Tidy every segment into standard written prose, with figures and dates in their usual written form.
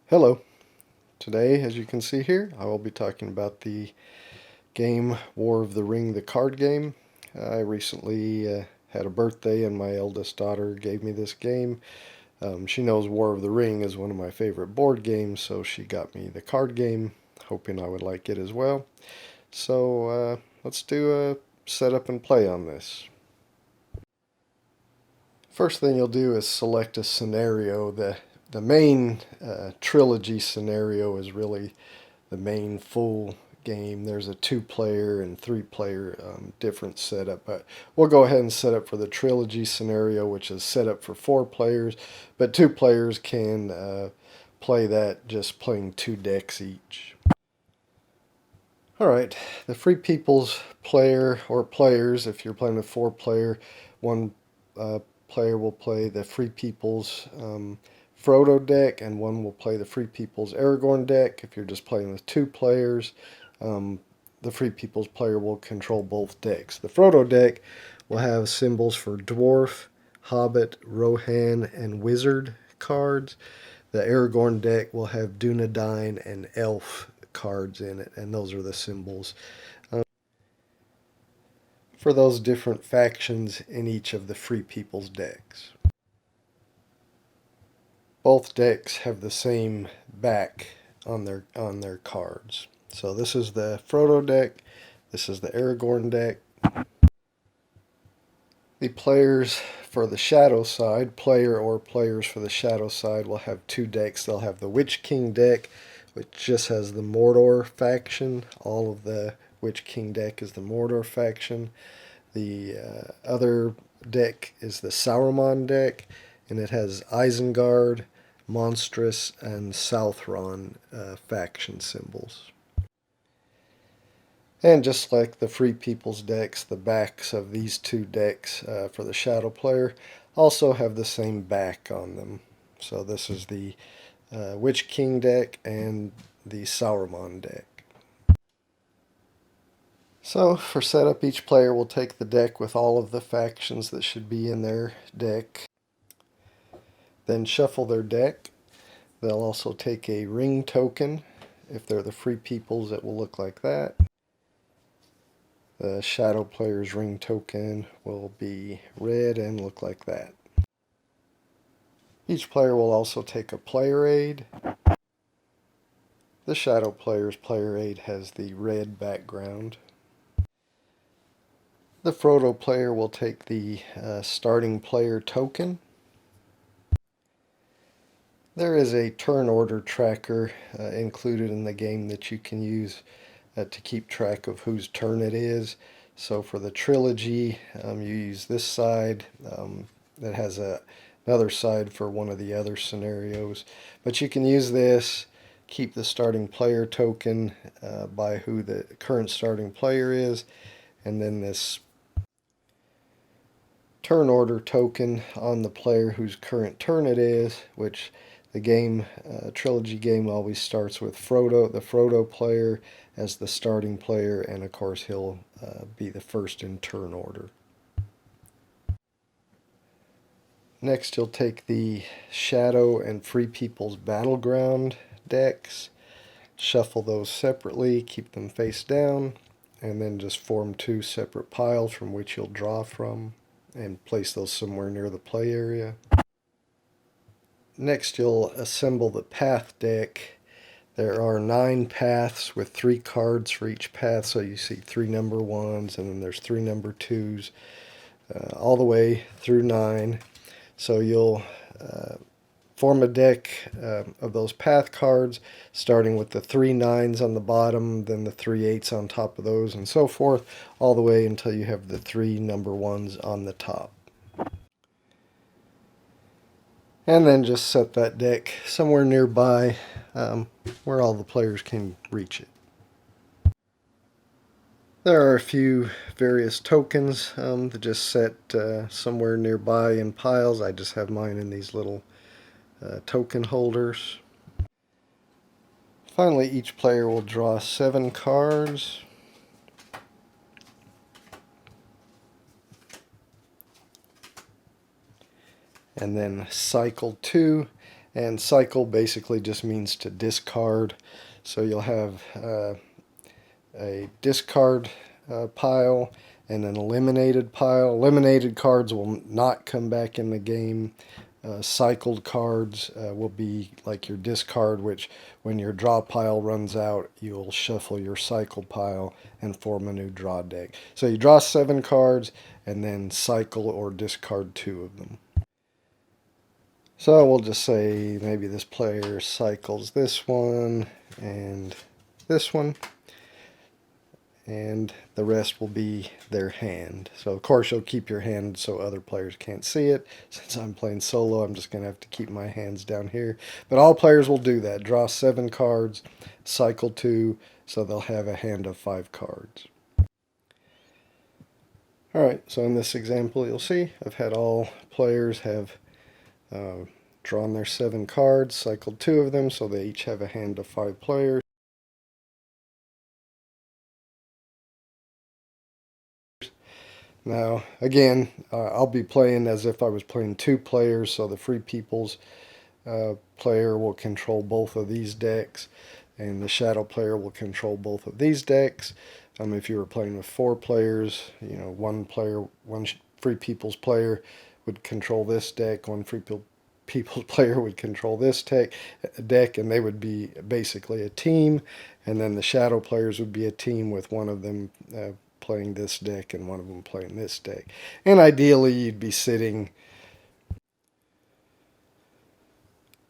Hello. Today, as you can see here, I will be talking about the game War of the Ring, the card game. I recently had a birthday and my eldest daughter gave me this game. She knows War of the Ring is one of my favorite board games, so she got me the card game, hoping I would like it as well. So let's do a setup and play on this. First thing you'll do is select a scenario. The main trilogy scenario is really the main full game. There's a 2-player and 3-player different setup, but we'll go ahead and set up for the trilogy scenario, which is set up for 4 players, but 2 players can play that just playing 2 decks each. Alright, the Free People's player, or players, if you're playing a 4-player, one player will play the Free People's Frodo deck, and one will play the Free People's Aragorn deck. If you're just playing with 2 players, the Free People's player will control both decks. The Frodo deck will have symbols for Dwarf, Hobbit, Rohan, and Wizard cards. The Aragorn deck will have Dunedain and Elf cards in it, and those are the symbols for those different factions in each of the Free People's decks. Both decks have the same back on their cards. So this is the Frodo deck, this is the Aragorn deck. The players for the Shadow side, player or players for the Shadow side, will have 2 decks. They'll have the Witch King deck, which just has the Mordor faction. All of the Witch King deck is the Mordor faction. The other deck is the Sauron deck, and it has Isengard, Monstrous, and Southron faction symbols. And just like the Free People's decks, the backs of these 2 decks for the Shadow player also have the same back on them. So this is the Witch King deck and the Sauron deck. So for setup, each player will take the deck with all of the factions that should be in their deck, then shuffle their deck. They'll also take a ring token. If they're the Free Peoples, it will look like that. The Shadow player's ring token will be red and look like that. Each player will also take a player aid. The Shadow player's player aid has the red background. The Frodo player will take the starting player token. There is a turn order tracker included in the game that you can use to keep track of whose turn it is. So for the trilogy, you use this side that has another side for one of the other scenarios. But you can use this, keep the starting player token by who the current starting player is, and then this turn order token on the player whose current turn it is, which the game, trilogy game, always starts with Frodo, the Frodo player, as the starting player, and of course he'll be the first in turn order. Next, you'll take the Shadow and Free People's Battleground decks, shuffle those separately, keep them face down, and then just form 2 separate piles from which you'll draw from, and place those somewhere near the play area. Next, you'll assemble the path deck. There are 9 paths with 3 cards for each path, so you see 3 number 1s, and then there's 3 number 2s, all the way through 9. So you'll form a deck of those path cards, starting with the 3 9s on the bottom, then the 3 8s on top of those, and so forth, all the way until you have the 3 number 1s on the top. And then just set that deck somewhere nearby where all the players can reach it. There are a few various tokens that just set somewhere nearby in piles. I just have mine in these little token holders. Finally, each player will draw 7 cards. And then cycle 2, And cycle basically just means to discard. So you'll have a discard pile and an eliminated pile. Eliminated cards will not come back in the game. Cycled cards will be like your discard, which when your draw pile runs out, you'll shuffle your cycle pile and form a new draw deck. So you draw 7 cards and then cycle or discard 2 of them. So we'll just say maybe this player cycles this one and this one, and the rest will be their hand. So of course you'll keep your hand so other players can't see it. Since I'm playing solo, I'm just going to have to keep my hands down here. But all players will do that. Draw 7 cards, cycle 2, so they'll have a hand of 5 cards. Alright, so in this example you'll see I've had all players have drawn their 7 cards, cycled 2 of them, so they each have a hand of 5 players. Now, again, I'll be playing as if I was playing 2 players, so the Free People's player will control both of these decks, and the Shadow player will control both of these decks. If you were playing with 4 players, one Free People's player would control this deck, one Free People's player would control this deck, and they would be basically a team, and then the Shadow players would be a team with one of them playing this deck and one of them playing this deck. And ideally you'd be sitting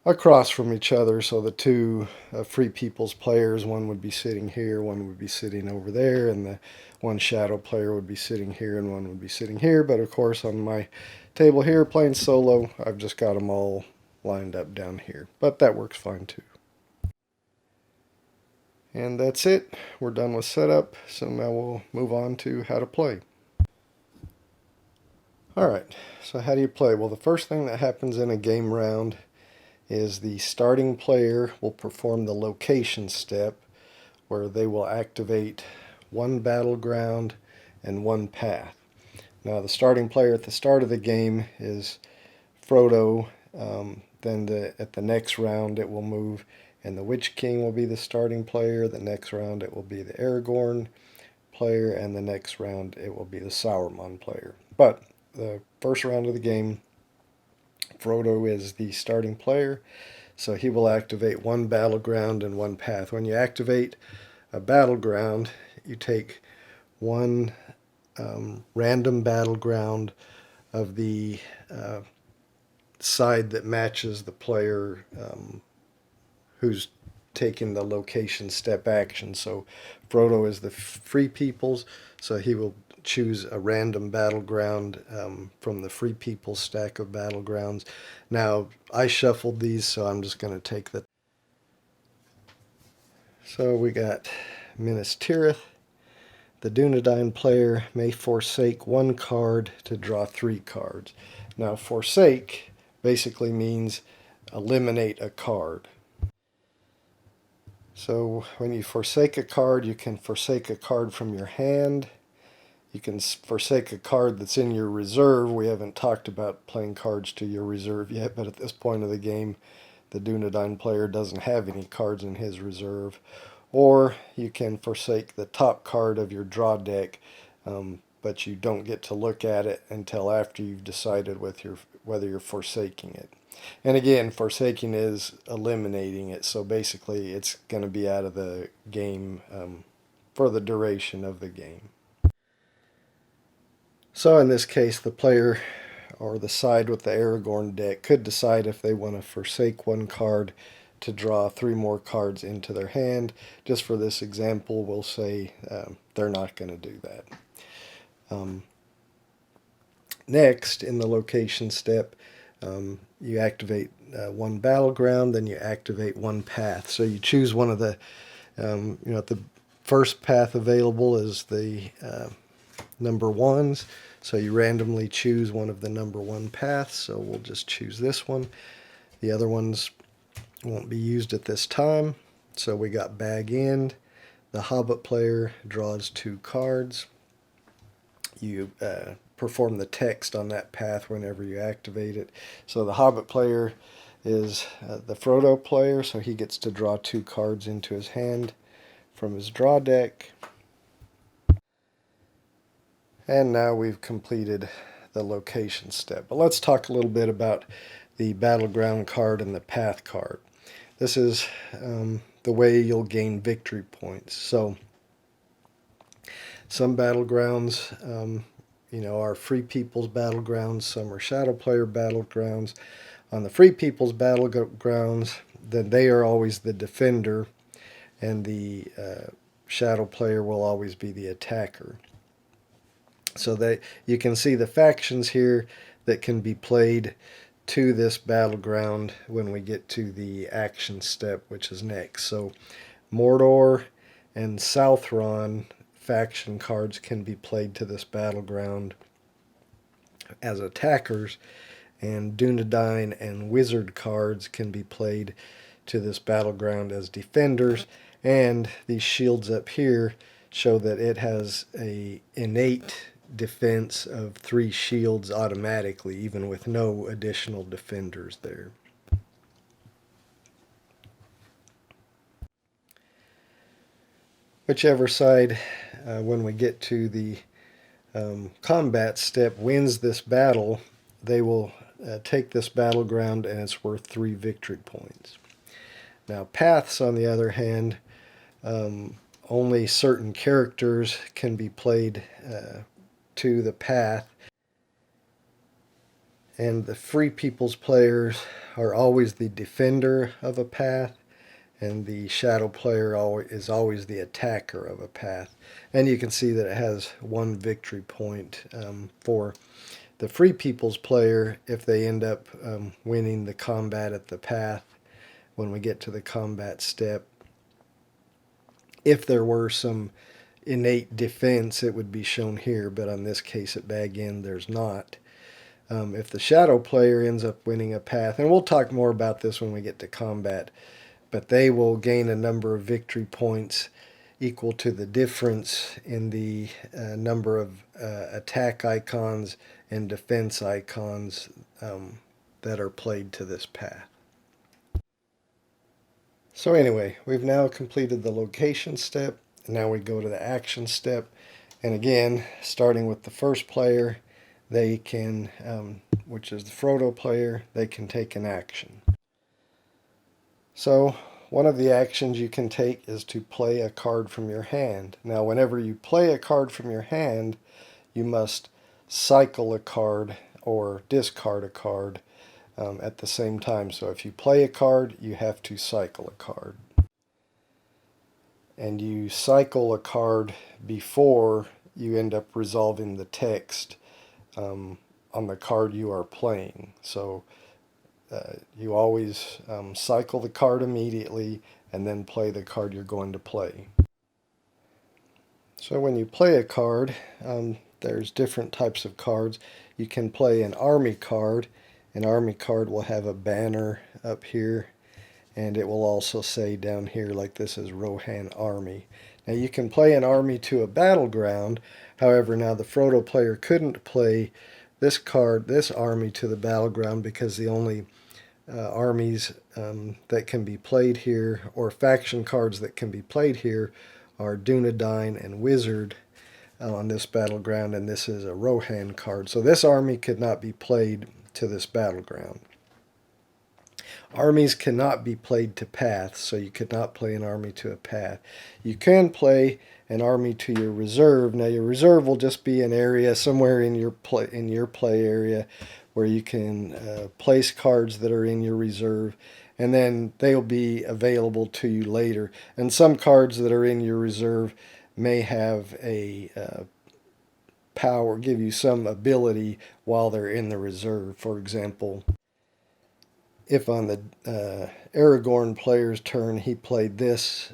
across from each other, so the 2 Free People's players, one would be sitting here, one would be sitting over there, and the one Shadow player would be sitting here and one would be sitting here. But of course on my table here playing solo, I've just got them all lined up down here, but that works fine too. And that's it. We're done with setup, so now we'll move on to how to play. Alright, so how do you play? Well, the first thing that happens in a game round is the starting player will perform the location step, where they will activate 1 battleground and 1 path. Now the starting player at the start of the game is Frodo. Then at the next round it will move, and the Witch King will be the starting player. The next round it will be the Aragorn player, and the next round it will be the Sauron player. But the first round of the game, Frodo is the starting player, so he will activate 1 battleground and 1 path. When you activate a battleground, you take 1 random battleground of the side that matches the player who's taking the location step action. So Frodo is the Free People's, so he will choose a random battleground from the Free People's stack of battlegrounds. Now I shuffled these, so I'm just going to take the... So we got Minas Tirith. The Dunedain player may forsake 1 card to draw 3 cards. Now forsake basically means eliminate a card. So when you forsake a card, you can forsake a card from your hand. You can forsake a card that's in your reserve. We haven't talked about playing cards to your reserve yet, but at this point of the game, the Dunedain player doesn't have any cards in his reserve. Or you can forsake the top card of your draw deck, but you don't get to look at it until after you've decided whether you're forsaking it. And again, forsaking is eliminating it, so basically it's going to be out of the game for the duration of the game. So in this case, the player or the side with the Aragorn deck could decide if they want to forsake 1 card to draw 3 more cards into their hand. Just for this example, we'll say they're not going to do that. Next, in the location step, you activate 1 battleground, then you activate 1 path. So you choose one of the, the first path available is the number 1s. So you randomly choose one of the number 1 paths. So we'll just choose this one. The other ones won't be used at this time. So we got Bag End. The Hobbit player draws 2 cards. You perform the text on that path whenever you activate it. So the Hobbit player is the Frodo player, so he gets to draw 2 cards into his hand from his draw deck. And now we've completed the location step. But let's talk a little bit about the battleground card and the path card. This is the way you'll gain victory points. So some battlegrounds are Free People's Battlegrounds, some are Shadow Player Battlegrounds. On the Free People's Battlegrounds, then they are always the defender, and the Shadow Player will always be the attacker. So you can see the factions here that can be played to this battleground when we get to the action step, which is next. So Mordor and Southron faction cards can be played to this battleground as attackers, and Dunedain and Wizard cards can be played to this battleground as defenders. And these shields up here show that it has a innate defense of 3 shields automatically, even with no additional defenders there. Whichever side, when we get to the combat step, wins this battle, they will take this battleground, and it's worth 3 victory points. Now paths, on the other hand, only certain characters can be played to the path, and the Free People's players are always the defender of a path, and the Shadow player is always the attacker of a path. And you can see that it has 1 victory point for the Free People's player if they end up winning the combat at the path when we get to the combat step. If there were some innate defense, it would be shown here, but on this case at Bag End there's not. If the Shadow player ends up winning a path, and we'll talk more about this when we get to combat, but they will gain a number of victory points equal to the difference in the number of attack icons and defense icons that are played to this path. So anyway, we've now completed the location step. Now we go to the action step. And again, starting with the first player, they can, which is the Frodo player, they can take an action. So one of the actions you can take is to play a card from your hand. Now whenever you play a card from your hand, you must cycle a card or discard a card at the same time. So if you play a card, you have to cycle a card. And you cycle a card before you end up resolving the text on the card you are playing. So you always cycle the card immediately and then play the card you're going to play. So when you play a card, there's different types of cards. You can play an army card. An army card will have a banner up here, and it will also say down here, like this is Rohan Army. Now you can play an army to a battleground. However, now the Frodo player couldn't play this card, this army, to the battleground, because the only armies that can be played here, or faction cards that can be played here, are Dunedain and Wizard on this battleground, and this is a Rohan card. So this army could not be played to this battleground. Armies cannot be played to paths, so you could not play an army to a path. You can play an army to your reserve. Now your reserve will just be an area somewhere in your play area where you can place cards that are in your reserve, and then they'll be available to you later. And some cards that are in your reserve may have a power, give you some ability while they're in the reserve. For example, if on the Aragorn player's turn he played this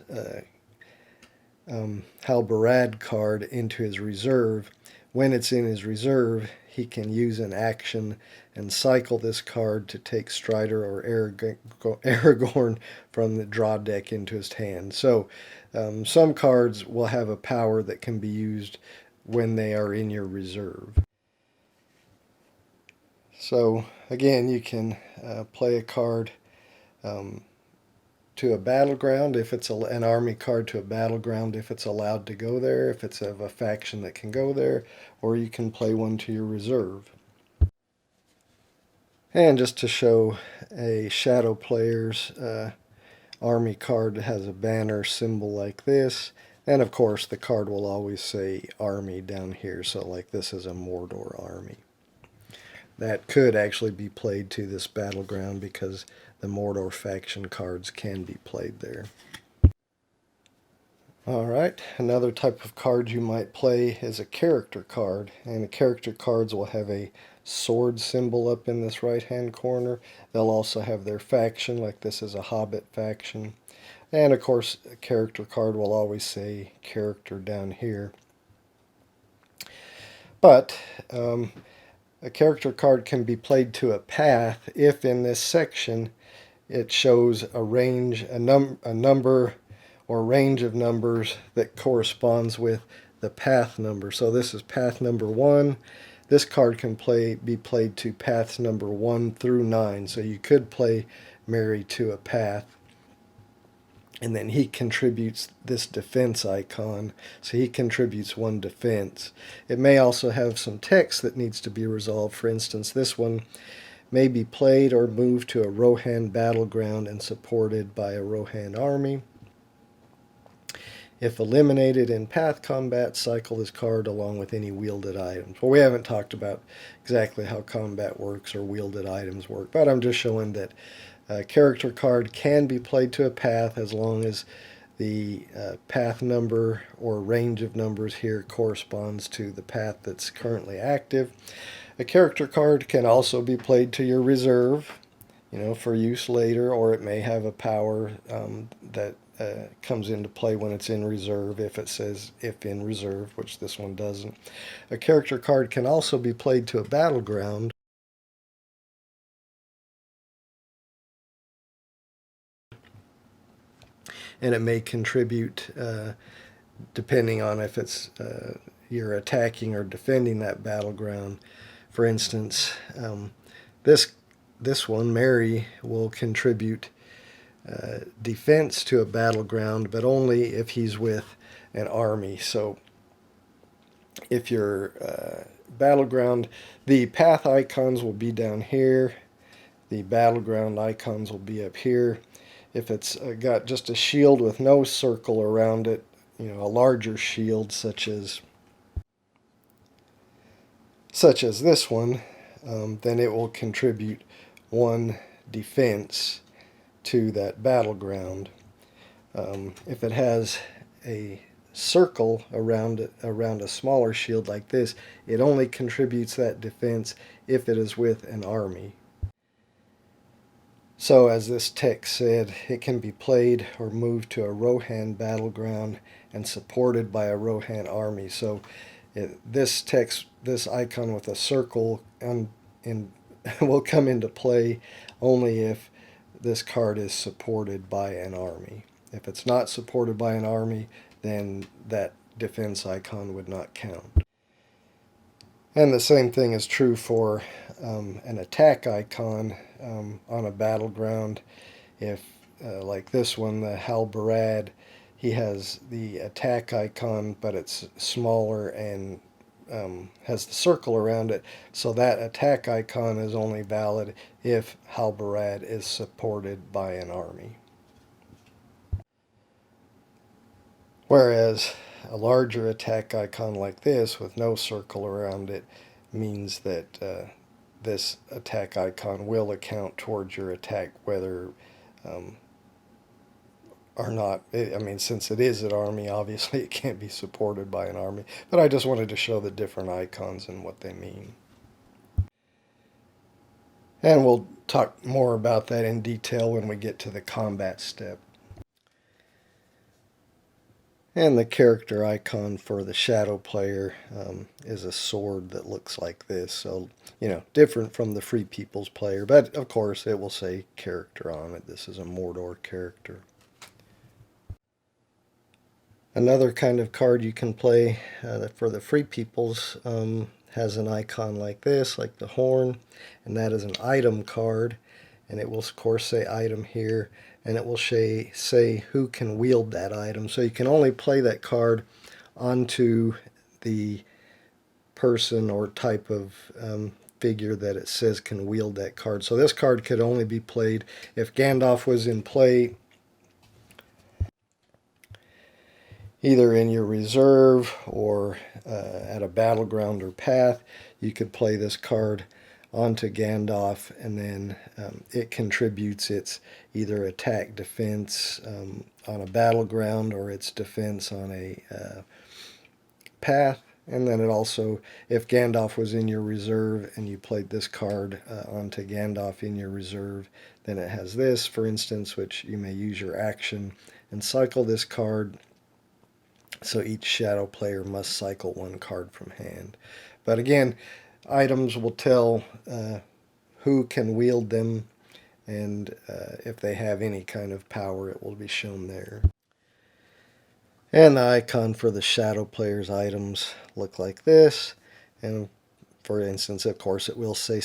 Halbarad card into his reserve, when it's in his reserve he can use an action and cycle this card to take Strider or Aragorn from the draw deck into his hand. So some cards will have a power that can be used when they are in your reserve. So again, you can play a card to a battleground if it's an army card, to a battleground if it's allowed to go there, if it's of a faction that can go there, or you can play one to your reserve. And just to show a shadow player's army card that has a banner symbol like this, and of course the card will always say army down here, so like this is a Mordor army. That could actually be played to this battleground because the Mordor faction cards can be played there. Alright, another type of card you might play is a character card, and the character cards will have a sword symbol up in this right hand corner. They'll also have their faction, like this is a Hobbit faction. And of course, a character card will always say character down here. But a character card can be played to a path if in this section it shows a range, a number or range of numbers that corresponds with the path number. So this is path number 1. This card can be played to paths number 1 through 9. So you could play Merry to a path. And then he contributes this defense icon. So he contributes 1 defense. It may also have some text that needs to be resolved. For instance, this one may be played or moved to a Rohan battleground and supported by a Rohan army. If eliminated in path combat, cycle this card along with any wielded items. Well, we haven't talked about exactly how combat works or wielded items work, but I'm just showing that a character card can be played to a path as long as the path number or range of numbers here corresponds to the path that's currently active. A character card can also be played to your reserve, for use later, or it may have a power that comes into play when it's in reserve, if it says if in reserve, which this one doesn't. A character card can also be played to a battleground. And it may contribute depending on if it's you're attacking or defending that battleground. For instance, this one, Merry, will contribute defense to a battleground, but only if he's with an army. So if your battleground, the path icons will be down here, the battleground icons will be up here. If it's got just a shield with no circle around it, a larger shield such as this one, then it will contribute 1 defense to that battleground. If it has a circle around it, around a smaller shield like this, it only contributes that defense if it is with an army. So as this text said, it can be played or moved to a Rohan battleground and supported by a Rohan army. So this text, this icon with a circle will come into play only if this card is supported by an army. If it's not supported by an army, then that defense icon would not count. And the same thing is true for an attack icon on a battleground. If, like this one, the Halbarad, he has the attack icon, but it's smaller and has the circle around it. So that attack icon is only valid if Halbarad is supported by an army. Whereas a larger attack icon like this with no circle around it means that this attack icon will account towards your attack whether or not. Since it is an army, obviously it can't be supported by an army. But I just wanted to show the different icons and what they mean. And we'll talk more about that in detail when we get to the combat step. And the character icon for the shadow player is a sword that looks like this. So, different from the Free People's player. But, of course, it will say character on it. This is a Mordor character. Another kind of card you can play for the Free Peoples has an icon like this, like the horn, and that is an item card. And it will, of course, say item here, and it will say who can wield that item. So you can only play that card onto the person or type of figure that it says can wield that card. So this card could only be played if Gandalf was in play, either in your reserve or at a battleground or path. You could play this card onto Gandalf, and then it contributes its either attack defense on a battleground or its defense on a path. And then it also, if Gandalf was in your reserve and you played this card onto Gandalf in your reserve, then it has this, for instance, which you may use your action and cycle this card. So each shadow player must cycle one card from hand. But again, items will tell who can wield them, and if they have any kind of power, it will be shown there. And the icon for the shadow player's items look like this. And for instance, of course, it will say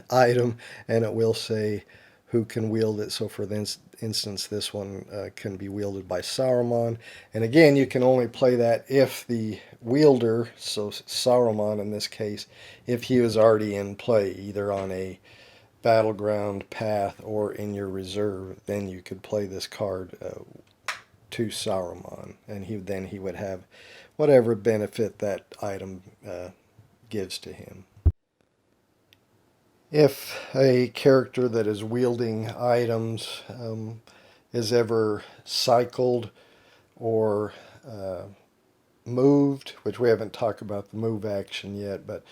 item, and it will say who can wield it. So for instance, this one can be wielded by Saruman. And again, you can only play that if the wielder, so Saruman in this case, if he was already in play, either on a battleground, path, or in your reserve, then you could play this card to Saruman, and then he would have whatever benefit that item gives to him. If a character that is wielding items is ever cycled or moved, which we haven't talked about the move action yet, but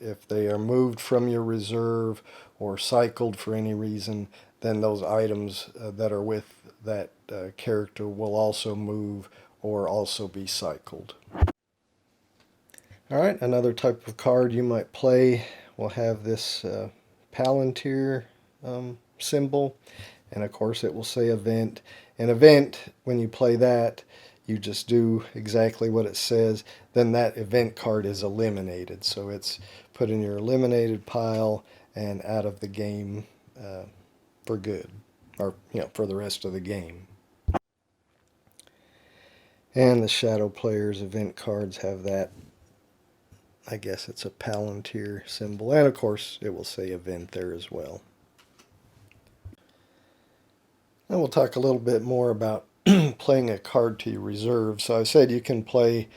if they are moved from your reserve or cycled for any reason, then those items that are with that character will also move or also be cycled. Alright, another type of card you might play will have this Palantir symbol, and of course it will say event. An event, when you play that, you just do exactly what it says, then that event card is eliminated. So it's put in your eliminated pile and out of the game for good, or for the rest of the game. And the shadow player's event cards have that, I guess it's a Palantir symbol, and of course it will say event there as well. Now we'll talk a little bit more about playing a card to your reserve. So I said you can play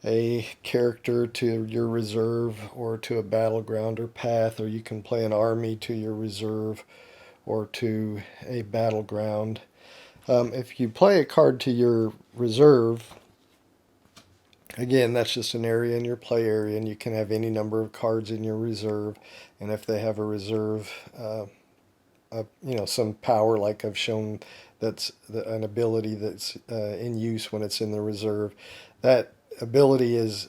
a character to your reserve or to a battleground or path, or you can play an army to your reserve or to a battleground. If you play a card to your reserve, again, that's just an area in your play area, and you can have any number of cards in your reserve. And if they have a reserve, some power, like I've shown, that's an ability that's in use when it's in the reserve, that ability is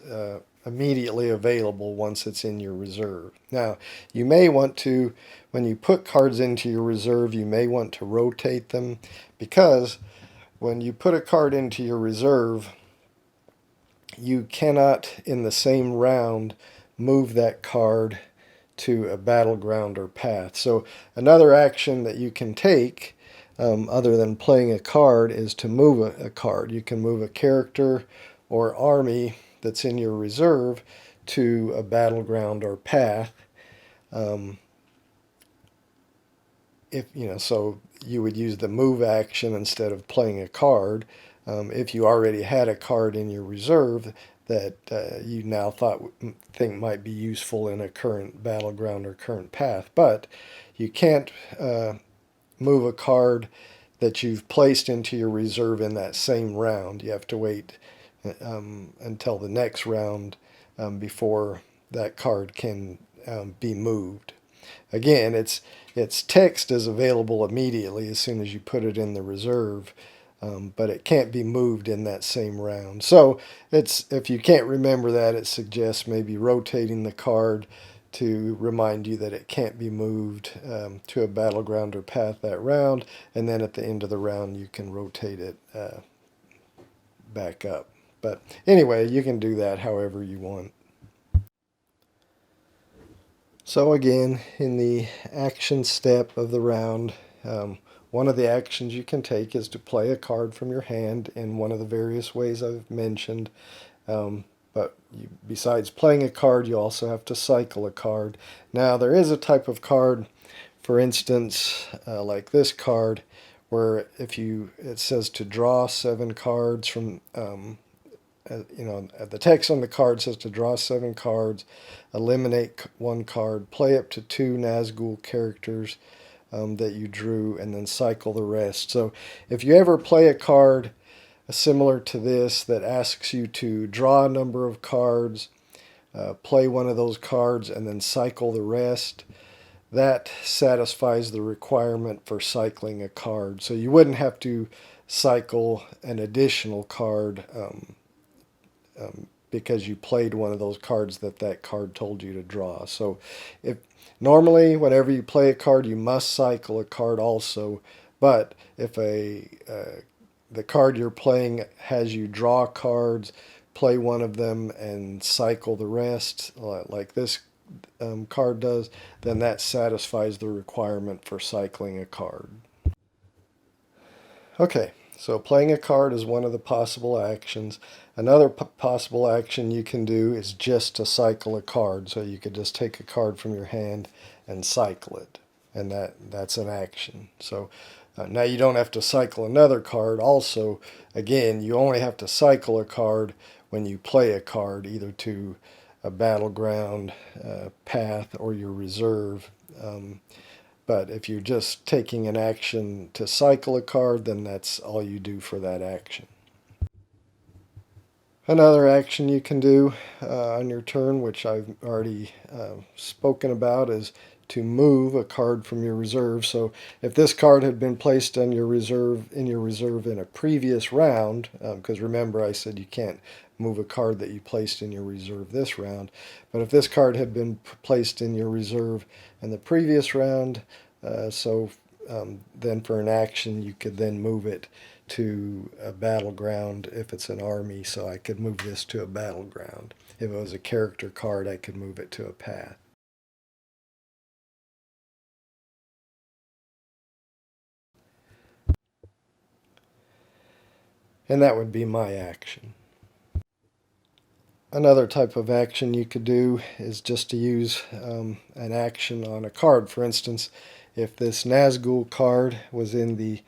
immediately available once it's in your reserve. Now, you may want to, when you put cards into your reserve, you may want to rotate them, because when you put a card into your reserve, you cannot, in the same round, move that card to a battleground or path. So another action that you can take, other than playing a card, is to move a card. You can move a character or army that's in your reserve to a battleground or path. So you would use the move action instead of playing a card. If you already had a card in your reserve that you now think might be useful in a current battleground or current path. But you can't move a card that you've placed into your reserve in that same round. You have to wait until the next round before that card can be moved. Again, its text is available immediately as soon as you put it in the reserve, but it can't be moved in that same round. So if you can't remember that, it suggests maybe rotating the card to remind you that it can't be moved to a battleground or path that round, and then at the end of the round you can rotate it back up. But anyway, you can do that however you want. So again, in the action step of the round, one of the actions you can take is to play a card from your hand in one of the various ways I've mentioned. But besides playing a card, you also have to cycle a card. Now, there is a type of card, for instance, like this card, where it says to draw 7 cards from, the text on the card says to draw 7 cards, eliminate 1 card, play up to 2 Nazgul characters that you drew, and then cycle the rest. So if you ever play a card similar to this that asks you to draw a number of cards, play one of those cards, and then cycle the rest, that satisfies the requirement for cycling a card. So you wouldn't have to cycle an additional card because you played one of those cards that card told you to draw. So if normally whenever you play a card, you must cycle a card also. But if the card you're playing has you draw cards, play one of them and cycle the rest, like this card does, then that satisfies the requirement for cycling a card. Okay, so playing a card is one of the possible actions. Another possible action you can do is just to cycle a card. So you could just take a card from your hand and cycle it, and that's an action. So now you don't have to cycle another card. Also, again, you only have to cycle a card when you play a card, either to a battleground, path, or your reserve. But if you're just taking an action to cycle a card, then that's all you do for that action. Another action you can do on your turn, which I've already spoken about, is to move a card from your reserve. So if this card had been placed on your reserve in a previous round, because remember I said you can't move a card that you placed in your reserve this round, but if this card had been placed in your reserve in the previous round, then for an action you could then move it to a battleground if it's an army. So I could move this to a battleground. If it was a character card, I could move it to a path. And that would be my action. Another type of action you could do is just to use an action on a card. For instance, if this Nazgul card was in the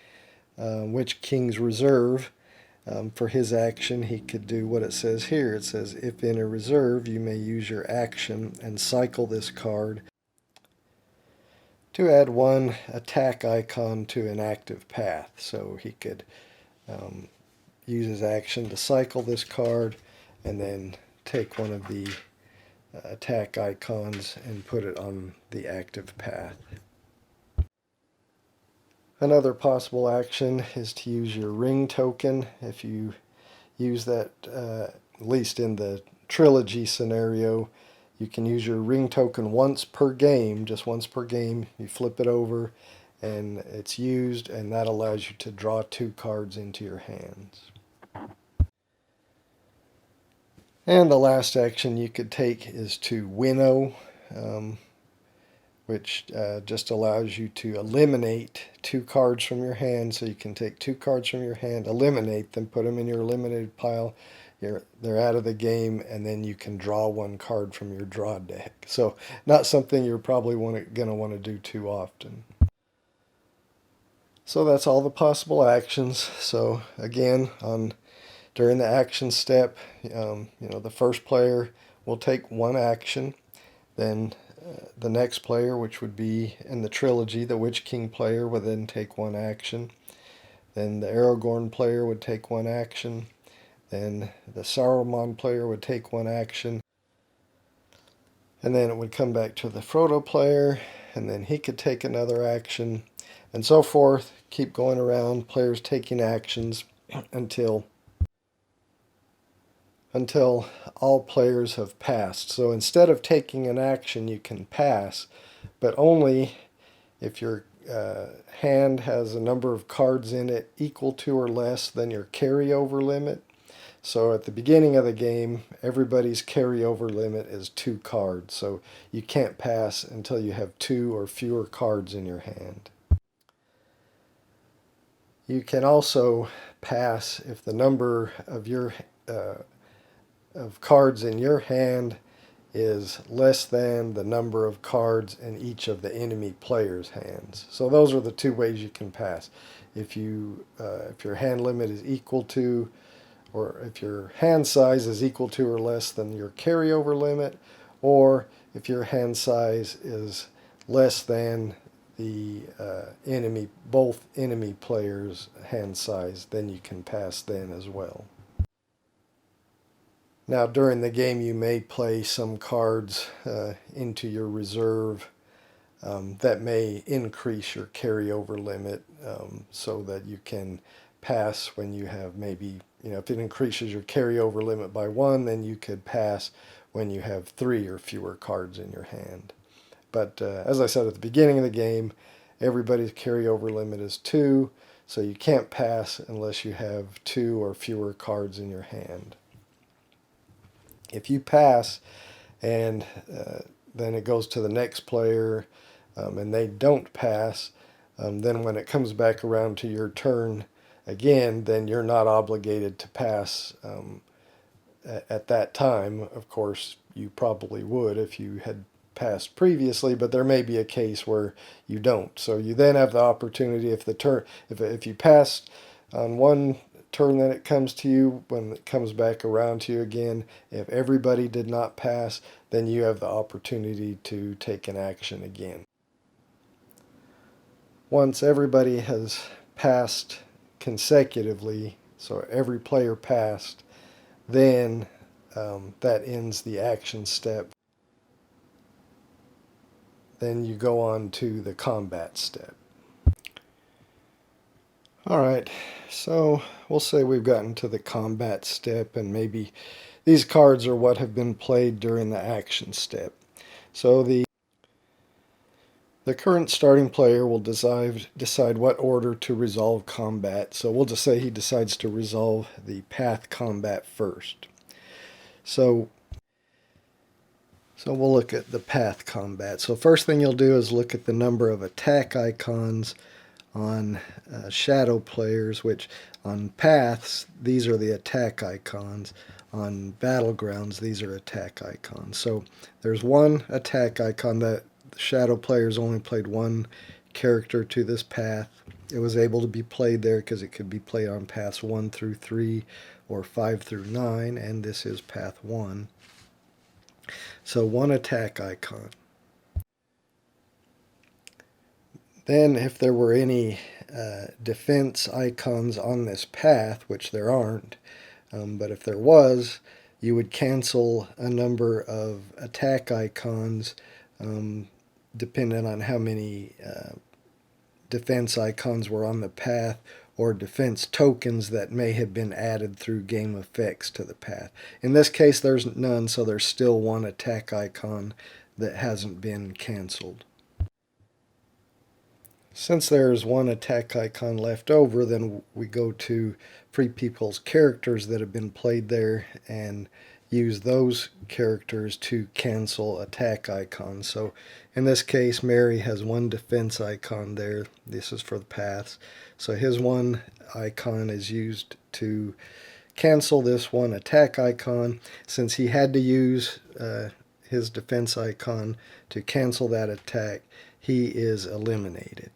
Witch King's reserve, for his action, he could do what it says here. It says, if in a reserve, you may use your action and cycle this card to add 1 attack icon to an active path. So he could use his action to cycle this card and then take one of the attack icons and put it on the active path. Another possible action is to use your ring token. If you use that, at least in the trilogy scenario, you can use your ring token once per game, just once per game. You flip it over and it's used, and that allows you to draw 2 cards into your hands. And the last action you could take is to winnow, which just allows you to eliminate 2 cards from your hand. So you can take 2 cards from your hand, eliminate them, put them in your eliminated pile. They're out of the game, and then you can draw 1 card from your draw deck. So not something you're probably going to want to do too often. So that's all the possible actions. So again, during the action step, the first player will take 1 action. Then the next player, which would be in the trilogy, the Witch King player, would then take 1 action. Then the Aragorn player would take 1 action. Then the Saruman player would take 1 action. And then it would come back to the Frodo player, and then he could take another action, and so forth. Keep going around, players taking actions until all players have passed. So instead of taking an action, you can pass, but only if your hand has a number of cards in it equal to or less than your carryover limit. So at the beginning of the game, everybody's carryover limit is 2 cards. So you can't pass until you have 2 or fewer cards in your hand. You can also pass if the number of your of cards in your hand is less than the number of cards in each of the enemy player's hands. So those are the 2 ways you can pass. If your hand limit is equal to, or if your hand size is equal to or less than your carryover limit, or if your hand size is less than the both enemy players' hand size, then you can pass then as well. Now, during the game, you may play some cards into your reserve that may increase your carryover limit so that you can pass when you have maybe, if it increases your carryover limit by 1, then you could pass when you have 3 or fewer cards in your hand. But as I said at the beginning of the game, everybody's carryover limit is 2, so you can't pass unless you have 2 or fewer cards in your hand. If you pass and then it goes to the next player and they don't pass, then when it comes back around to your turn again, then you're not obligated to pass at that time. Of course, you probably would if you had passed previously, but there may be a case where you don't. So you then have the opportunity, if you passed on one turn that it comes to you, when it comes back around to you again, if everybody did not pass, then you have the opportunity to take an action again. Once everybody has passed consecutively, so every player passed, then that ends the action step. Then you go on to the combat step. Alright, so we'll say we've gotten to the combat step, and maybe these cards are what have been played during the action step. So the current starting player will decide what order to resolve combat. So we'll just say he decides to resolve the path combat first. So we'll look at the path combat. So first thing you'll do is look at the number of attack icons on shadow players, which on paths, these are the attack icons. On battlegrounds, these are attack icons. So there's one attack icon that the shadow players only played one character to this path. It was able to be played there because it could be played on paths 1 through 3 or 5 through 9, and this is path 1. So one attack icon. Then if there were any defense icons on this path, which there aren't, but if there was, you would cancel a number of attack icons depending on how many defense icons were on the path, or defense tokens that may have been added through game effects to the path. In this case, there's none, so there's still one attack icon that hasn't been canceled. Since there's one attack icon left over, then we go to Free People's characters that have been played there and use those characters to cancel attack icons. So in this case, Mary has one defense icon there. This is for the paths. So his one icon is used to cancel this one attack icon. Since he had to use his defense icon to cancel that attack, he is eliminated.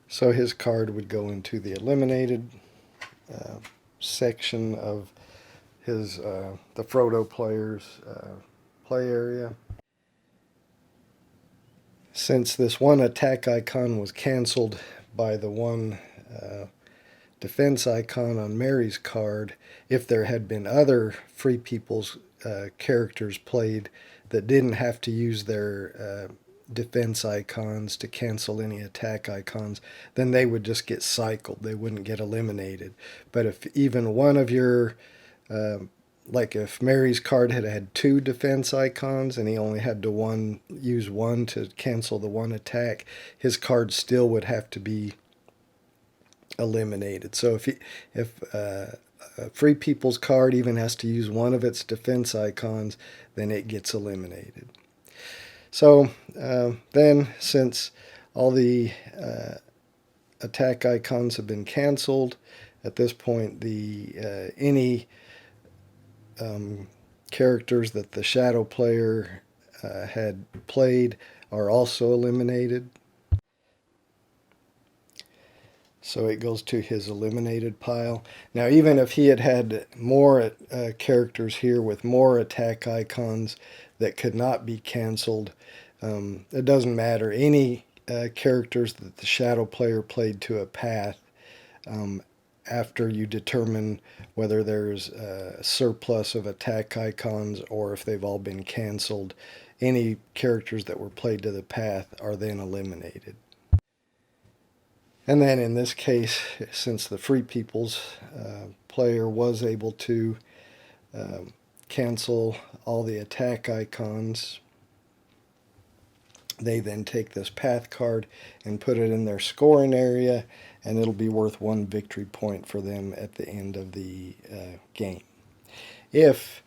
So his card would go into the eliminated section of his the Frodo player's play area. Since this one attack icon was canceled by the one defense icon on Mary's card, if there had been other Free People's characters played that didn't have to use their defense icons to cancel any attack icons, then they would just get cycled. They wouldn't get eliminated. But if even one of your like if Mary's card had two defense icons and he only had to use one to cancel the one attack, his card still would have to be eliminated. So if Free People's card even has to use one of its defense icons, then it gets eliminated. So then, since all the attack icons have been canceled, at this point the any characters that the shadow player had played are also eliminated. So it goes to his eliminated pile. Now, even if he had had more characters here with more attack icons that could not be canceled, it doesn't matter. Any characters that the shadow player played to a path, after you determine whether there's a surplus of attack icons or if they've all been canceled, any characters that were played to the path are then eliminated. And then in this case, since the Free People's player was able to cancel all the attack icons, they then take this path card and put it in their scoring area, and it'll be worth 1 victory point for them at the end of the game. If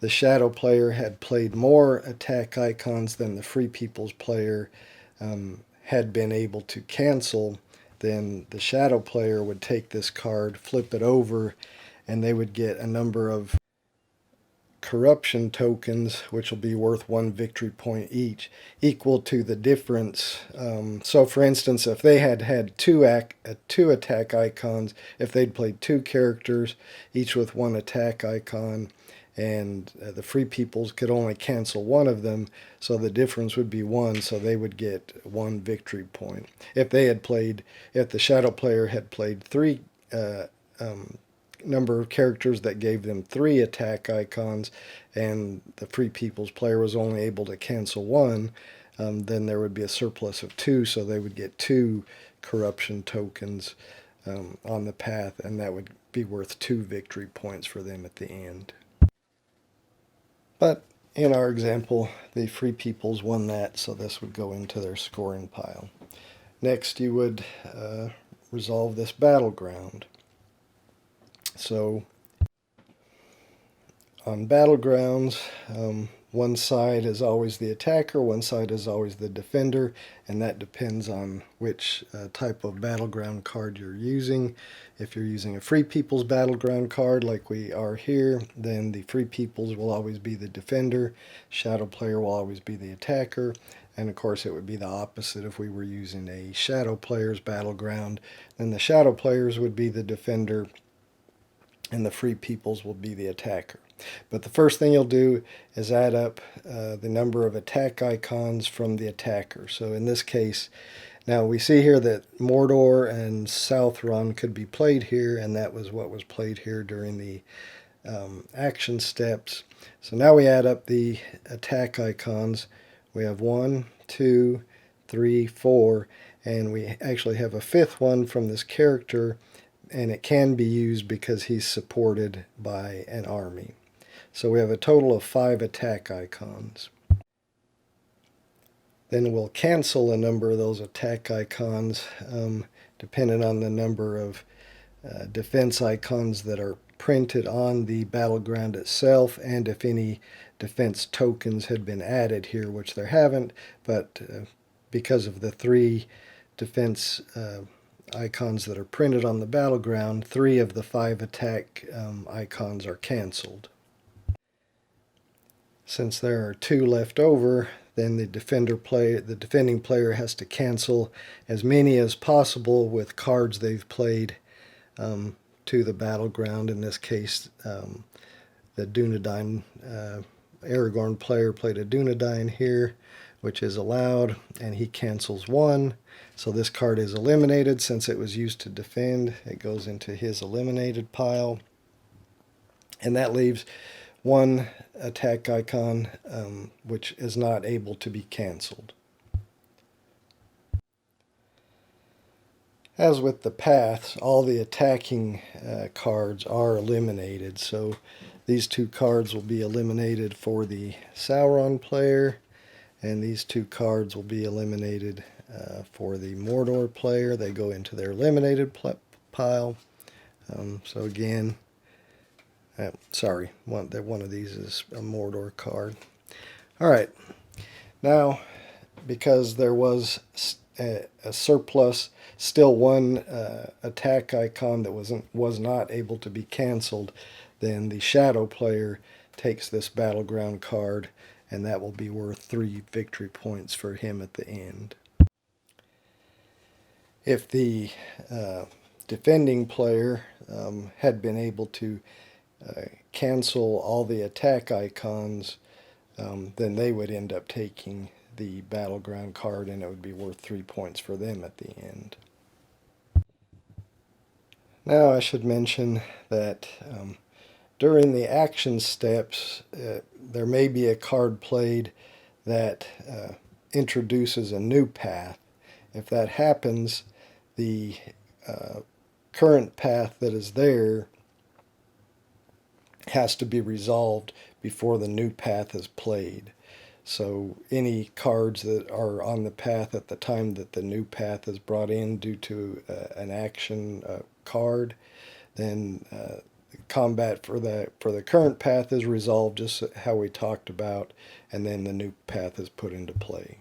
the shadow player had played more attack icons than the Free People's player had been able to cancel, then the shadow player would take this card, flip it over, and they would get a number of corruption tokens, which will be worth 1 victory point each, equal to the difference. So for instance, if they had had two attack icons, if they'd played 2 characters, each with 1 attack icon, and the Free Peoples could only cancel 1 of them, so the difference would be 1, so they would get 1 victory point. If the shadow player had played 3 number of characters that gave them 3 attack icons, and the Free People's player was only able to cancel 1, then there would be a surplus of 2, so they would get 2 corruption tokens on the path, and that would be worth 2 victory points for them at the end. But in our example, the Free Peoples won that, so this would go into their scoring pile. Next, you would resolve this battleground. So on battlegrounds, one side is always the attacker, one side is always the defender, and that depends on which type of battleground card you're using. If you're using a Free People's battleground card like we are here, then the Free People's will always be the defender, shadow player will always be the attacker, and of course it would be the opposite if we were using a shadow player's battleground. Then the shadow players would be the defender and the Free People's will be the attacker. But the first thing you'll do is add up the number of attack icons from the attacker. So in this case, now we see here that Mordor and Southron could be played here, and that was what was played here during the action steps. So now we add up the attack icons. We have 1, 2, 3, 4, and we actually have a 5th one from this character, and it can be used because he's supported by an army. So we have a total of 5 attack icons. Then we'll cancel a number of those attack icons depending on the number of defense icons that are printed on the battleground itself, and if any defense tokens had been added here, which there haven't, but because of the 3 defense icons that are printed on the battleground, 3 of the 5 attack icons are canceled. Since there are 2 left over, then the defending player has to cancel as many as possible with cards they've played to the battleground. In this case, the Dunedain Aragorn player played a Dunedain here, which is allowed, and he cancels 1. So this card is eliminated since it was used to defend. It goes into his eliminated pile. And that leaves 1 attack icon which is not able to be canceled. As with the paths, all the attacking cards are eliminated. So these 2 cards will be eliminated for the Sauron player, and these 2 cards will be eliminated for the Mordor player. They go into their eliminated pile. So again, Sorry, one of these is a Mordor card. All right, now because there was a surplus, still one attack icon that was not able to be canceled, then the shadow player takes this battleground card, and that will be worth 3 victory points for him at the end. If the defending player had been able to cancel all the attack icons, then they would end up taking the battleground card, and it would be worth 3 points for them at the end. Now I should mention that during the action steps, there may be a card played that introduces a new path. If that happens, the current path that is there has to be resolved before the new path is played. So any cards that are on the path at the time that the new path is brought in due to an action card, then combat for the current path is resolved just how we talked about, and then the new path is put into play.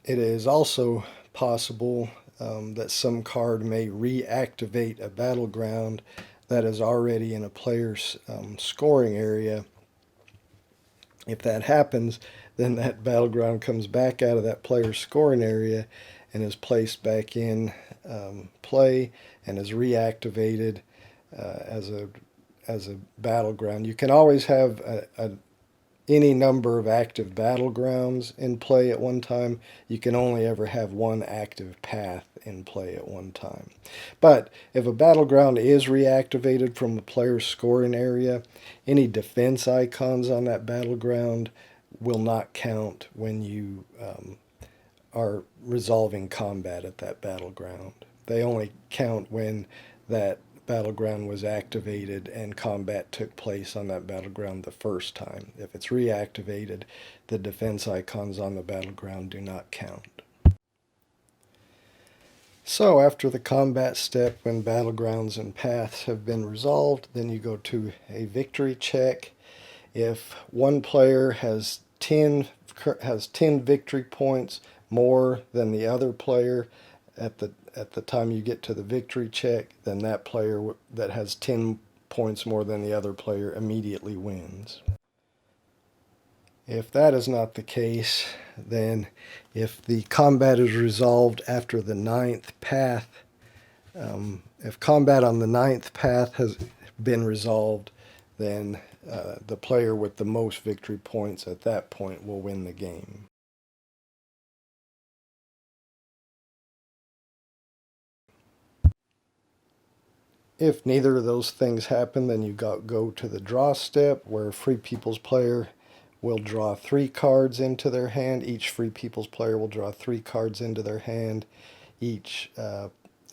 It is also possible that some card may reactivate a battleground that is already in a player's scoring area. If that happens, then that battleground comes back out of that player's scoring area and is placed back in play and is reactivated as a battleground. You can always have any number of active battlegrounds in play at one time. You can only ever have one active path in play at one time. But if a battleground is reactivated from a player's scoring area, any defense icons on that battleground will not count when you are resolving combat at that battleground. They only count when that battleground was activated and combat took place on that battleground the first time. If it's reactivated, the defense icons on the battleground do not count. So after the combat step, when battlegrounds and paths have been resolved, then you go to a victory check. If one player has 10 victory points more than the other player at the time you get to the victory check, then that player that has 10 points more than the other player immediately wins. If that is not the case, then if the combat is resolved after the 9th path, if combat on the 9th path has been resolved, then the player with the most victory points at that point will win the game. If neither of those things happen, then you go to the draw step, where Free People's player will draw 3 cards into their hand. Each Free People's player will draw 3 cards into their hand. Each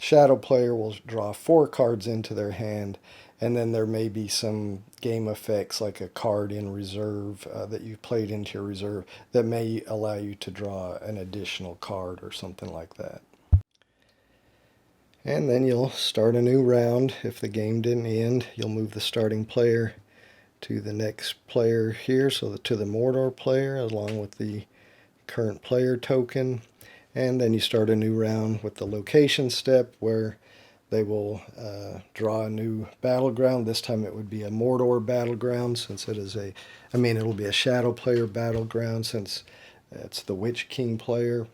Shadow player will draw 4 cards into their hand. And then there may be some game effects, like a card in reserve that you've played into your reserve, that may allow you to draw an additional card or something like that. And then you'll start a new round. If the game didn't end, you'll move the starting player to the next player here, so to the Mordor player, along with the current player token. And then you start a new round with the location step, where they will draw a new battleground. This time it would be a Mordor battleground, since it'll be a Shadow player battleground, since it's the Witch King player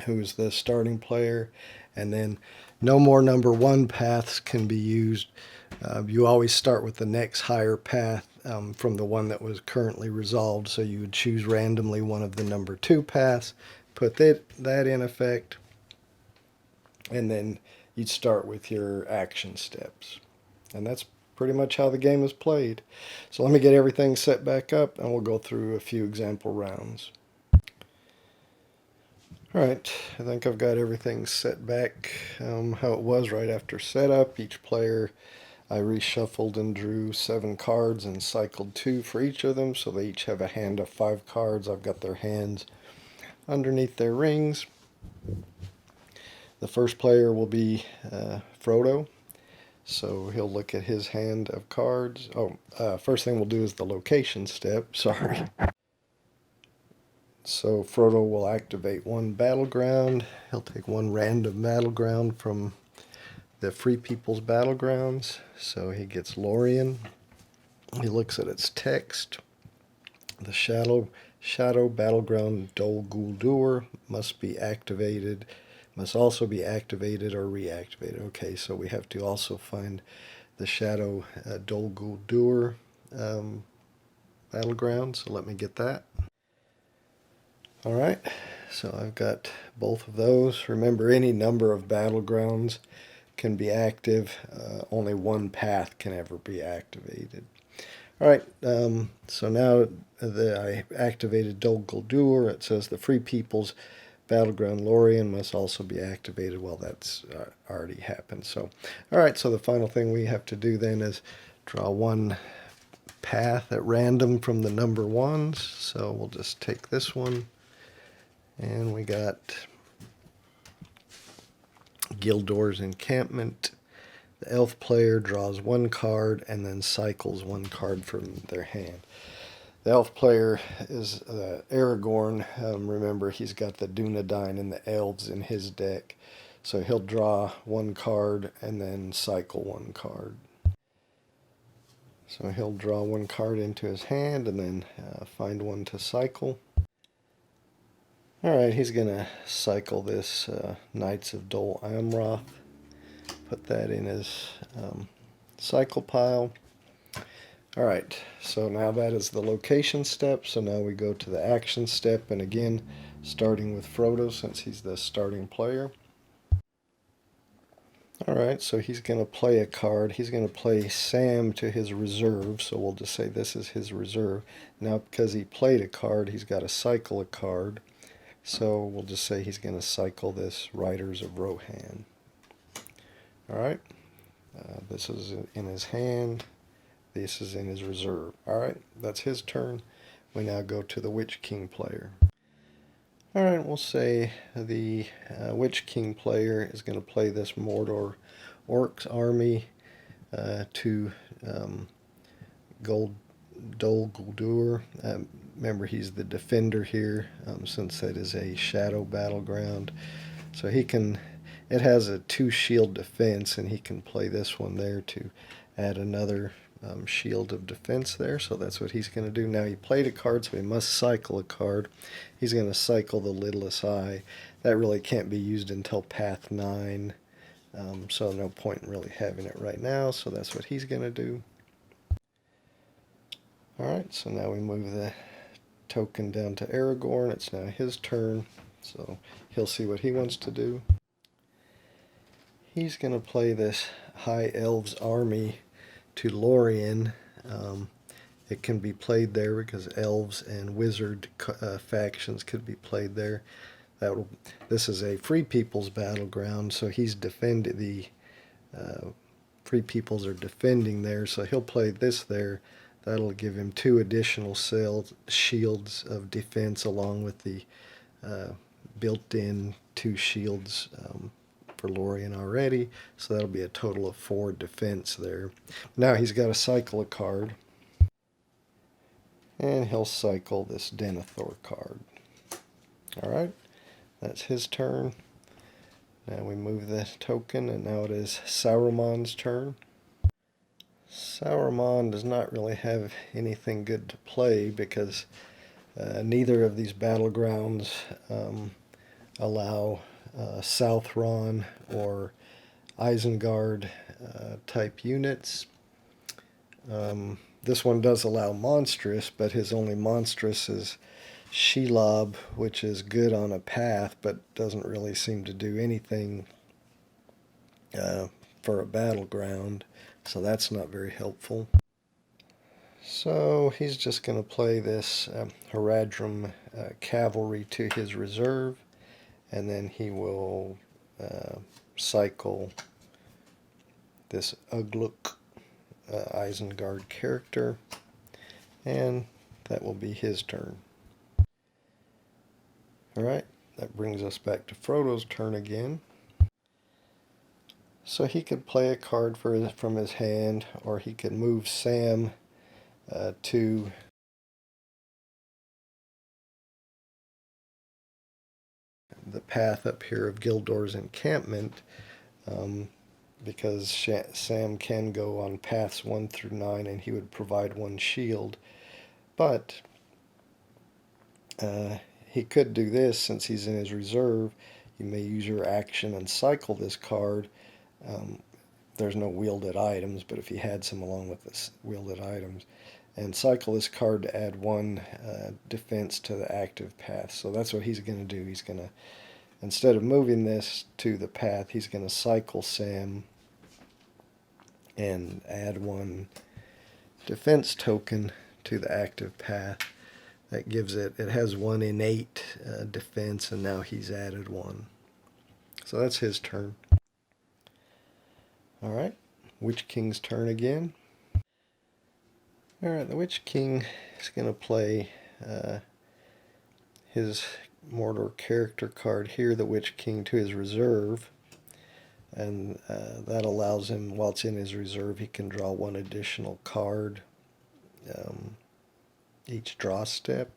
who's the starting player. And then no more number 1 paths can be used. You always start with the next higher path from the one that was currently resolved. So you would choose randomly one of the number 2 paths, put that in effect, and then you'd start with your action steps. And that's pretty much how the game is played. So let me get everything set back up, and we'll go through a few example rounds. Alright, I think I've got everything set back how it was right after setup. Each player, I reshuffled and drew 7 cards and cycled 2 for each of them, so they each have a hand of 5 cards. I've got their hands underneath their rings. The first player will be Frodo. So he'll look at his hand of cards. First thing we'll do is the location step. Sorry. So Frodo will activate one battleground. He'll take one random battleground from the Free People's Battlegrounds. So he gets Lorien. He looks at its text. The Shadow Battleground Dol Guldur must also be activated or reactivated. Okay, so we have to also find the Shadow Dol Guldur battleground. So let me get that. Alright, so I've got both of those. Remember, any number of battlegrounds can be active. Only one path can ever be activated. Alright, so now that I activated Dol Guldur, it says the Free People's Battleground Lorien must also be activated. Well, that's already happened. So, alright, so the final thing we have to do then is draw one path at random from the number ones. So we'll just take this one. And we got Gildor's Encampment. The elf player draws one card and then cycles one card from their hand. The elf player is Aragorn. Remember, he's got the Dunedain and the elves in his deck. So he'll draw one card and then cycle one card. So he'll draw one card into his hand and then find one to cycle. Alright, he's going to cycle this Knights of Dol Amroth. Put that in his cycle pile. Alright, so now that is the location step. So now we go to the action step. And again, starting with Frodo since he's the starting player. Alright, so he's going to play a card. He's going to play Sam to his reserve. So we'll just say this is his reserve. Now because he played a card, he's got to cycle a card. So we'll just say he's going to cycle this Riders of Rohan. Alright, this is in his hand, this is in his reserve. Alright, that's his turn. We now go to the Witch King player. Alright, we'll say the Witch King player is going to play this Mordor Orcs army to Dol Guldur. Remember, he's the defender here, since that is a shadow battleground. So it has a 2 shield defense, and he can play this one there to add another shield of defense there. So that's what he's going to do. Now he played a card, so he must cycle a card. He's going to cycle the Lidless Eye. That really can't be used until Path 9, so no point in really having it right now. So that's what he's going to do. Alright, so now we move the token down to Aragorn. It's now his turn, so he'll see what he wants to do. He's going to play this High Elves army to Lorien. It can be played there because elves and wizard factions could be played there. This is a Free People's Battleground, so he's defended. The Free Peoples are defending there, so he'll play this there. That'll give him 2 additional shields of defense along with the built-in 2 shields for Lorien already. So that'll be a total of 4 defense there. Now he's got to cycle a card. And he'll cycle this Denethor card. Alright, that's his turn. Now we move the token, and now it is Saruman's turn. Saruman does not really have anything good to play because neither of these battlegrounds allow Southron or Isengard type units. This one does allow monstrous, but his only monstrous is Shelob, which is good on a path, but doesn't really seem to do anything for a battleground. So that's not very helpful. So he's just going to play this Haradrim cavalry to his reserve, and then he will cycle this Ugluk Isengard character, and that will be his turn. Alright, that brings us back to Frodo's turn again. So he could play a card from his hand, or he could move Sam to the path up here of Gildor's encampment, um, because Sam can go on paths 1 through 9 and he would provide 1 shield. But he could do this since he's in his reserve. You may use your action and cycle this card. There's no wielded items, but if he had some along with this wielded items, and cycle this card to add 1 defense to the active path. So that's what he's going to do. He's going to, instead of moving this to the path, he's going to cycle Sam and add 1 defense token to the active path. That gives it has 1 innate defense, and now he's added 1. So that's his turn. Alright, Witch King's turn again. Alright, the Witch King is going to play his Mordor character card here, the Witch King, to his reserve. And that allows him, while it's in his reserve, he can draw 1 additional card each draw step.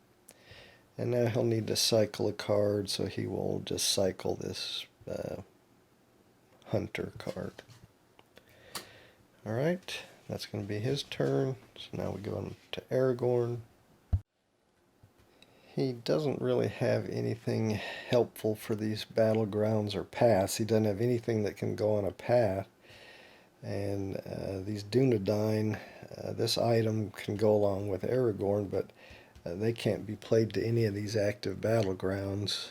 And now he'll need to cycle a card, so he will just cycle this Hunter card. Alright, that's going to be his turn. So now we go on to Aragorn. He doesn't really have anything helpful for these battlegrounds or paths. He doesn't have anything that can go on a path. And these Dunedain, this item can go along with Aragorn, but they can't be played to any of these active battlegrounds,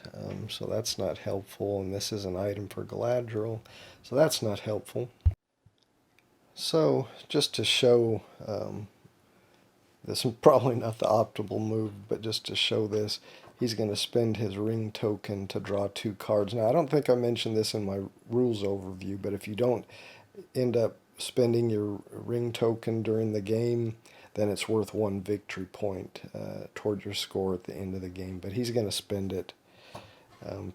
so that's not helpful. And this is an item for Galadriel, so that's not helpful. So just to show, this is probably not the optimal move, but just to show this, he's going to spend his ring token to draw 2 cards. Now I don't think I mentioned this in my rules overview, but if you don't end up spending your ring token during the game, then it's worth 1 victory point toward your score at the end of the game. But he's going to spend it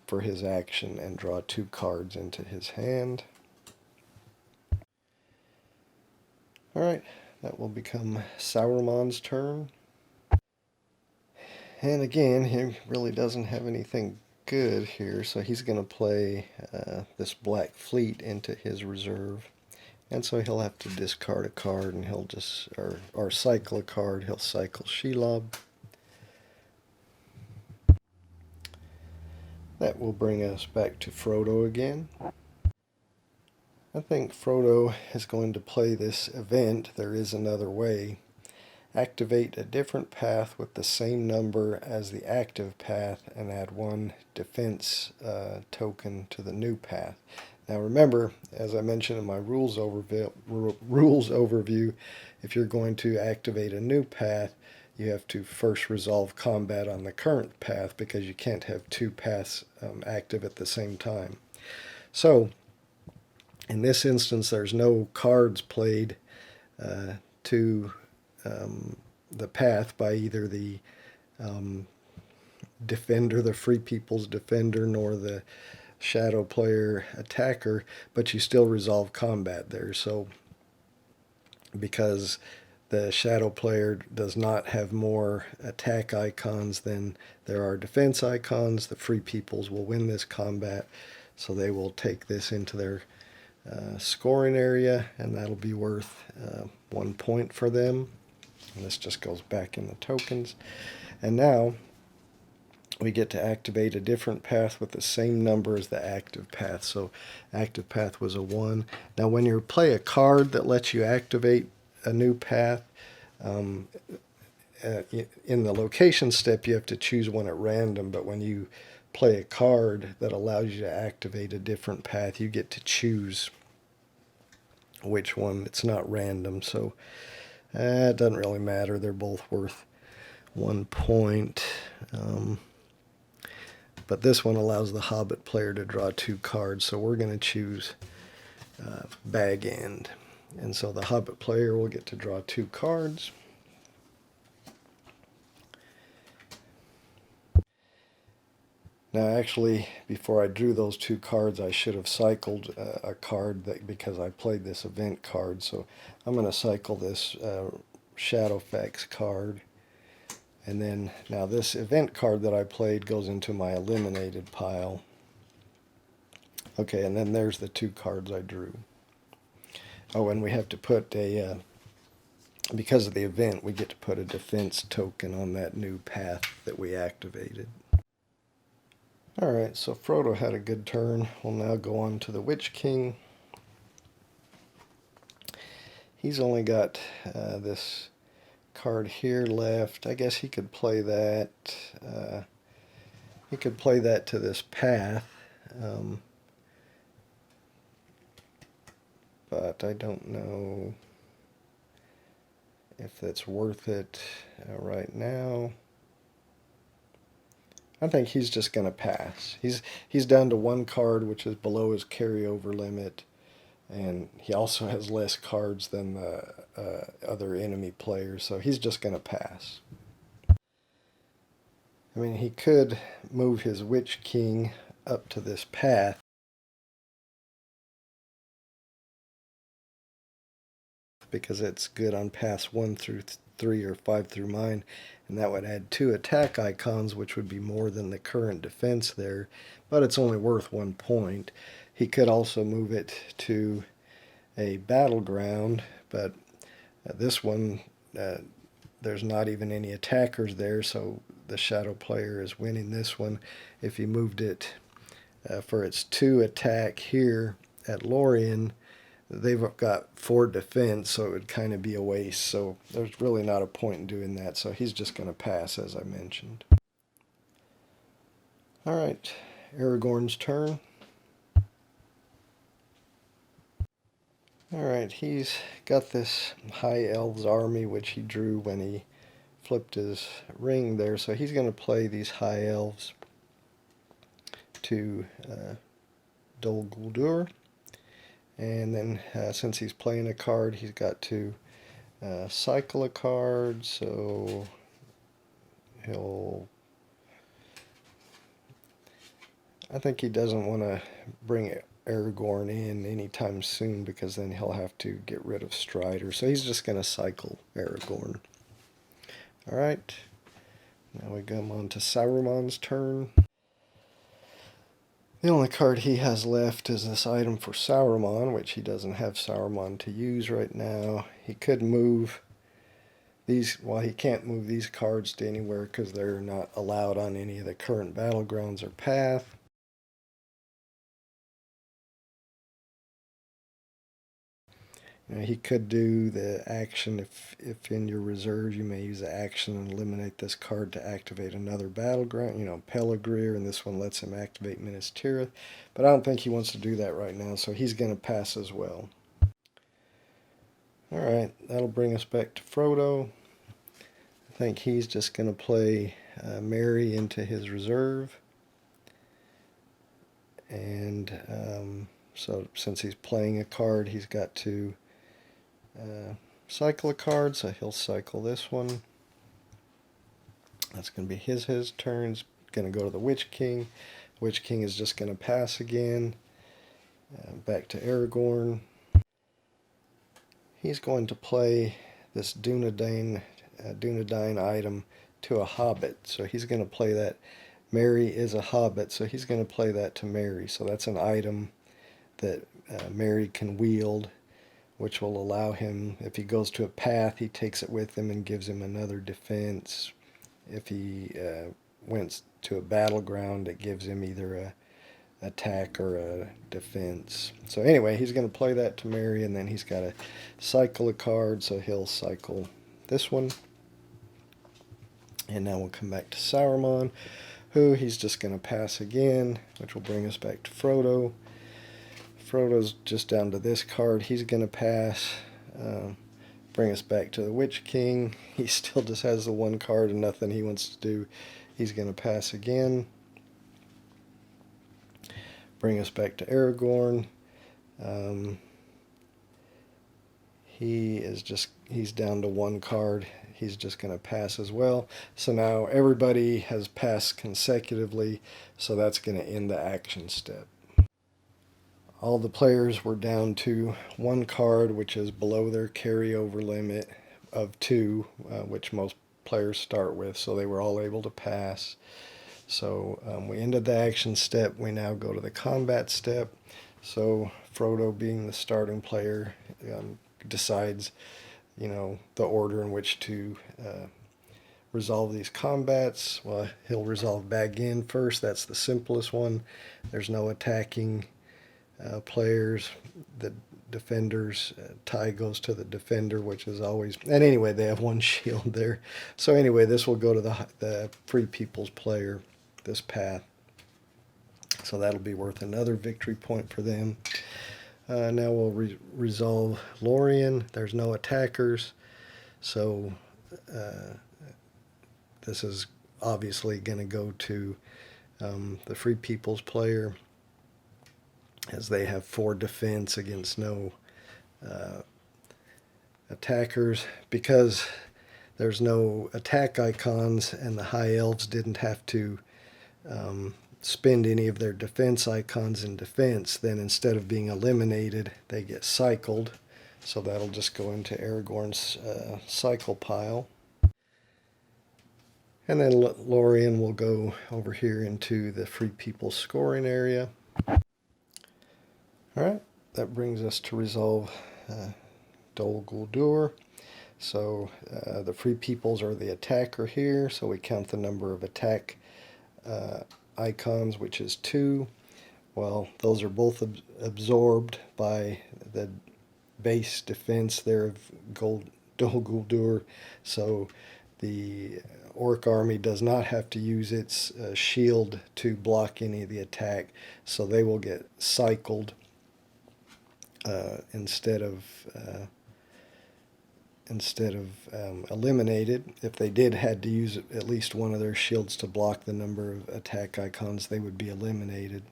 for his action and draw 2 cards into his hand. Alright, that will become Sauron's turn. And again, he really doesn't have anything good here, so he's going to play this Black Fleet into his reserve. And so he'll have to discard a card, and he'll just, or cycle a card. He'll cycle Shelob. That will bring us back to Frodo again. I think Frodo is going to play this event, There Is Another Way. Activate a different path with the same number as the active path and add 1 defense token to the new path. Now remember, as I mentioned in my rules overview, if you're going to activate a new path, you have to first resolve combat on the current path, because you can't have 2 paths active at the same time. So, in this instance, there's no cards played to the path by either the defender, the Free People's Defender, nor the Shadow player attacker, but you still resolve combat there. So because the Shadow player does not have more attack icons than there are defense icons, the Free Peoples will win this combat, so they will take this into their scoring area, and that'll be worth 1 point for them. And this just goes back in the tokens. And now we get to activate a different path with the same number as the active path. So active path was a 1. Now when you play a card that lets you activate a new path, in the location step you have to choose one at random, but when you play a card that allows you to activate a different path, you get to choose which one. It's not random, so it doesn't really matter. They're both worth 1 point. But this one allows the Hobbit player to draw 2 cards, so we're going to choose Bag End. And so the Hobbit player will get to draw 2 cards. Now, actually, before I drew those two cards, I should have cycled a card because I played this event card. So I'm going to cycle this Shadowfax card. And then now this event card that I played goes into my eliminated pile. Okay, and then there's the two cards I drew. Oh, and we have to put a, because of the event, we get to put a defense token on that new path that we activated. Alright, so Frodo had a good turn. We'll now go on to the Witch King. He's only got this card here left. I guess he could play that. He could play that to this path. But I don't know if that's worth it right now. I think he's just going to pass. He's down to one card, which is below his carryover limit, and he also has less cards than the other enemy players, so he's just going to pass. I mean, he could move his Witch King up to this path, because it's good on paths 1 through 3 or 5 through mine, and that would add 2 attack icons, which would be more than the current defense there, but it's only worth 1 point. He could also move it to a battleground, but this one, there's not even any attackers there, so the shadow player is winning this one. If he moved it for its 2 attack here at Lorien, they've got 4 defense, so it would kind of be a waste. So there's really not a point in doing that. So he's just going to pass, as I mentioned. All right, Aragorn's turn. All right, he's got this High Elves army, which he drew when he flipped his ring there. So he's going to play these High Elves to Dol Guldur. And then since he's playing a card, he's got to cycle a card, so I think he doesn't want to bring Aragorn in anytime soon, because then he'll have to get rid of Strider. So he's just going to cycle Aragorn. Alright, now we come on to Saruman's turn. The only card he has left is this item for Saruman, which he doesn't have Saruman to use right now. He could move these, well, he can't move these cards to anywhere because they're not allowed on any of the current battlegrounds or path. You know, he could do the action, if in your reserves you may use the action and eliminate this card to activate another battleground, you know, Peligreer, and this one lets him activate Minas Tirith. But I don't think he wants to do that right now, so he's going to pass as well. Alright, that'll bring us back to Frodo. I think he's just going to play Merry into his reserve. And so since he's playing a card, he's got to cycle a card, so he'll cycle this one. That's going to be his turn. He's going to go to the Witch King. Witch King is just going to pass again. Back to Aragorn. He's going to play this Dunedain item to a Hobbit. So he's going to play that. Merry is a Hobbit, so he's going to play that to Merry. So that's an item that Merry can wield, which will allow him, if he goes to a path, he takes it with him and gives him another defense. If he went to a battleground, it gives him either a attack or a defense. So anyway, he's going to play that to Merry, and then he's got to cycle a card, so he'll cycle this one. And now we'll come back to Saruman, who he's just going to pass again, which will bring us back to Frodo. Frodo's just down to this card. He's going to pass. Bring us back to the Witch King. He still just has the one card and nothing he wants to do. He's going to pass again. Bring us back to Aragorn. He's down to one card. he's just going to pass as well. So now everybody has passed consecutively, so that's going to end the action step. All the players were down to one card, which is below their carryover limit of 2, which most players start with, so they were all able to pass. So we ended the action step. We now go to the combat step. So Frodo, being the starting player, decides, the order in which to resolve these combats. Well, he'll resolve Bag In first. That's the simplest one. There's no attacking players. The defenders, tie goes to the defender, which is always, and anyway, they have one shield there. So anyway, this will go to the Free People's player, this path. So that'll be worth another victory point for them. Now we'll resolve Lorien. There's no attackers, so this is obviously going to go to the Free People's player, as they have 4 defense against no attackers. Because there's no attack icons and the High Elves didn't have to spend any of their defense icons in defense, then instead of being eliminated, they get cycled. So that'll just go into Aragorn's cycle pile. And then Lorien will go over here into the Free People scoring area. Alright, that brings us to resolve Dol Guldur. So the Free Peoples are the attacker here, so we count the number of attack icons, which is 2. Well, those are both absorbed by the base defense there of Dol Guldur, so the Orc army does not have to use its shield to block any of the attack, so they will get cycled instead of eliminated. If they had to use at least one of their shields to block the number of attack icons, they would be eliminated.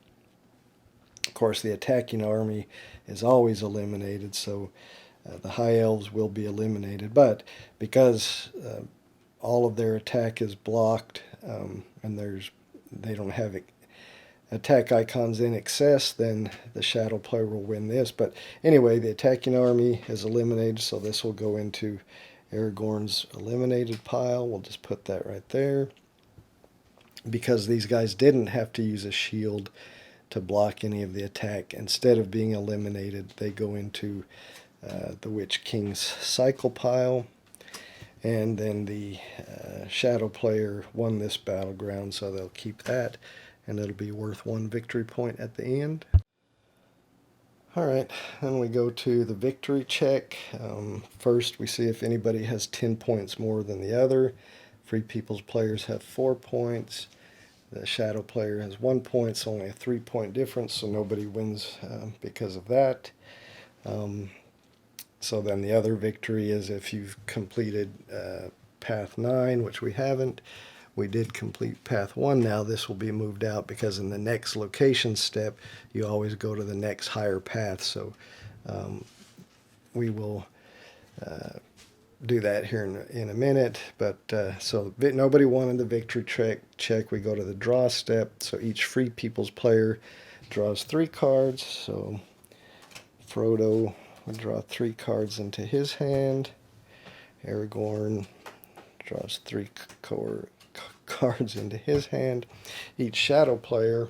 Of course, the attacking army is always eliminated, so the High Elves will be eliminated. But because all of their attack is blocked, and they don't have attack icons in excess, then the shadow player will win this. But anyway, the attacking army is eliminated, so this will go into Aragorn's eliminated pile. We'll just put that right there. Because these guys didn't have to use a shield to block any of the attack, instead of being eliminated, they go into the Witch King's cycle pile. And then the shadow player won this battleground, so they'll keep that, and it'll be worth 1 victory point at the end. Alright, then we go to the victory check. First, we see if anybody has 10 points more than the other. Free People's players have 4 points. The shadow player has 1 point, so only a 3-point difference, so nobody wins because of that. So then the other victory is if you've completed Path 9, which we haven't. We did complete Path 1 now. This will be moved out because in the next location step, you always go to the next higher path. So we will do that here in a minute. But so nobody wanted the victory check. We go to the draw step. So each Free People's player draws 3 cards. So Frodo will draw 3 cards into his hand. Aragorn draws 3 cards into his hand. Each shadow player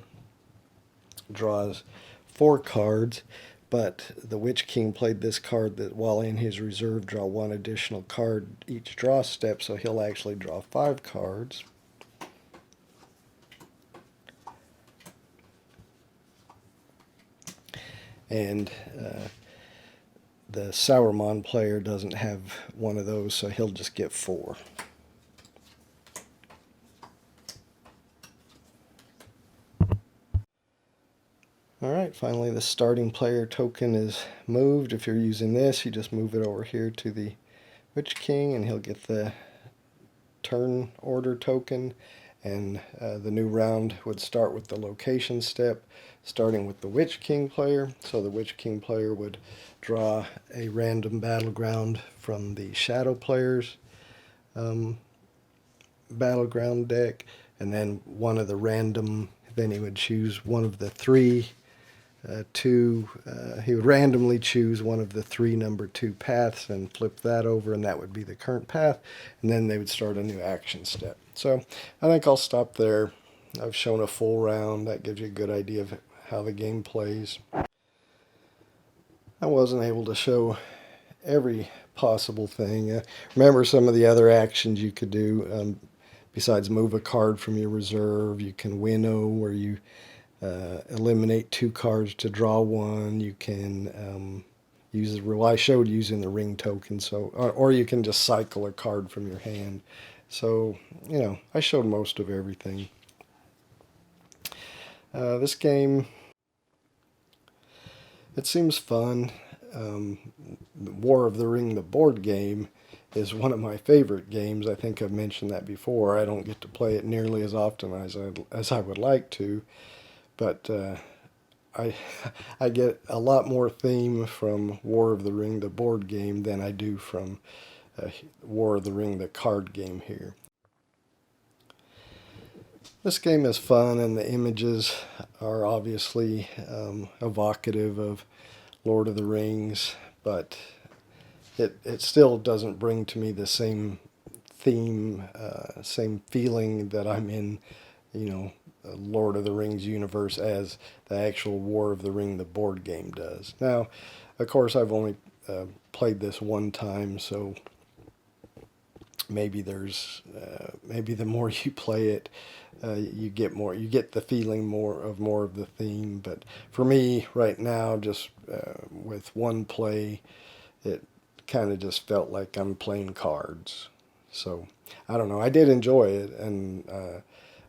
draws 4 cards, but the Witch King played this card that while in his reserve draw 1 additional card each draw step, so he'll actually draw 5 cards. And the Sauron player doesn't have one of those, so he'll just get 4. Alright, finally the starting player token is moved. If you're using this, you just move it over here to the Witch King and he'll get the turn order token. And the new round would start with the location step, starting with the Witch King player. So the Witch King player would draw a random battleground from the shadow players. battleground deck, and then one of the random. Then he would choose one of the three. He would randomly choose one of the three number 2 paths and flip that over, and that would be the current path, and then they would start a new action step. So I think I'll stop there. I've shown a full round. That gives you a good idea of how the game plays. I wasn't able to show every possible thing. Remember some of the other actions you could do. Besides move a card from your reserve, you can winnow, where you eliminate 2 cards to draw 1. You can use the well, I showed using the ring token, so or you can just cycle a card from your hand. So I showed most of everything. This game, it seems fun. War of the Ring, the board game, is one of my favorite games. I think I've mentioned that before. I don't get to play it nearly as often as I would like to, but I I get a lot more theme from War of the Ring, the board game, than I do from War of the Ring, the card game here. This game is fun, and the images are obviously evocative of Lord of the Rings, but it still doesn't bring to me the same theme, same feeling that I'm in, Lord of the Rings universe as the actual War of the Ring, the board game does. Now, of course, I've only played this one time, so maybe maybe the more you play it, you get the feeling more of the theme. But for me right now, just with one play, it kind of just felt like I'm playing cards. So I don't know. I did enjoy it, and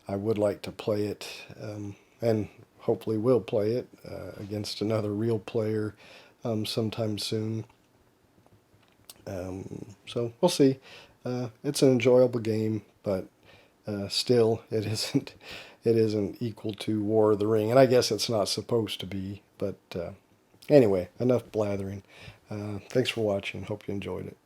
I would like to play it, and hopefully will play it against another real player sometime soon. So we'll see. It's an enjoyable game, but still, it isn't equal to War of the Ring, and I guess it's not supposed to be. But anyway, enough blathering. Thanks for watching. Hope you enjoyed it.